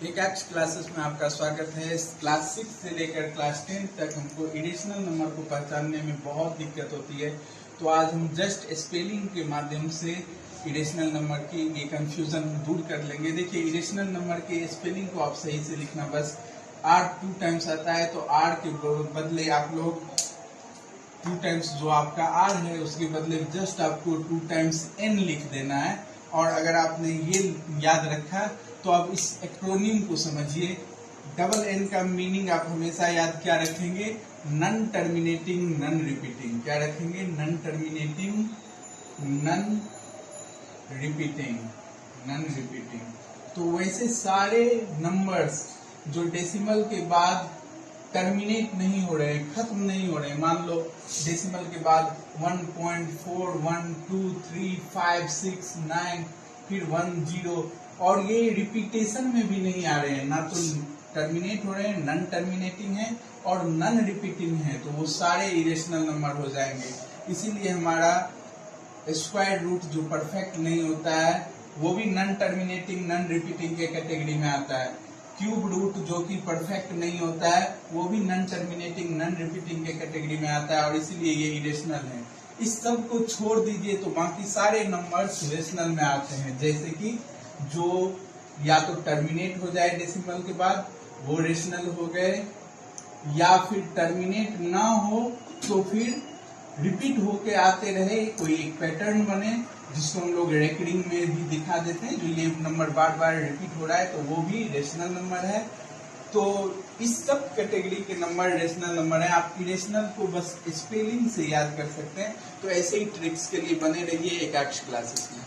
एक x classes में आपका स्वागत है। क्लास 6 से लेकर क्लास 10 तक हमको इरेशनल नंबर को पहचानने में बहुत दिक्कत होती है। तो आज हम जस्ट स्पेलिंग के माध्यम से इरेशनल नंबर की ये कंफ्यूजन दूर कर लेंगे। देखिए, इरेशनल नंबर के स्पेलिंग को आप सही से लिखना। बस आर 2 टाइम्स आता है तो आर के बदले आप लोग 2 टाइम्स जो आपका आर है उसके बदले जस्ट आपको 2 टाइम्स एन लिख देना है। और अगर आपने ये याद रखा तो आप इस एक्रोनिम को समझिए। डबल एन का मीनिंग आप हमेशा याद क्या रखेंगे? Non terminating non repeating. क्या रखेंगे? Non terminating non repeating. तो वैसे सारे नंबर्स जो डेसिमल के बाद टर्मिनेट नहीं हो रहे, खत्म नहीं हो रहे, मान लो डेसिमल के बाद 1.4 1 2 3 5 6 9 फिर 1 0 और ये रिपीटेशन में भी नहीं आ रहे हैं, ना तो टर्मिनेट हो रहे हैं, नन टर्मिनेटिंग है और नन रिपीटिंग है, तो वो सारे इरेशनल नंबर हो जाएंगे। इसीलिए हमारा स्क्वायर रूट जो परफेक्ट नहीं होता है वो भी नन टर्मिनेटिंग नन रिपीटिंग के कैटेगरी में आता है। क्यूब रूट जो कि परफेक्ट नहीं होता है वो भी नन टर्मिनेटिंग नन रिपीटिंग के कैटेगरी में आता है और इसीलिए ये इरेशनल है। इस सब को छोड़ दीजिए तो बाकी सारे नंबर्स रेशनल में आते हैं। जैसे कि जो या तो टर्मिनेट हो जाए डेसिमल के बाद वो रेशनल हो गए, या फिर टर्मिनेट ना हो तो फिर रिपीट होके आते रहे, कोई एक पैटर्न बने जिसको हम लोग रेकरिंग में भी दिखा देते हैं। जो ये नंबर बार बार रिपीट हो रहा है तो वो भी रेशनल नंबर है। तो इस सब कैटेगरी के नंबर रेशनल नंबर है। आप इरेशनल को बस स्पेलिंग से याद कर सकते हैं। तो ऐसे ही ट्रिक्स के लिए बने रहिए एक एक्स क्लासेस में।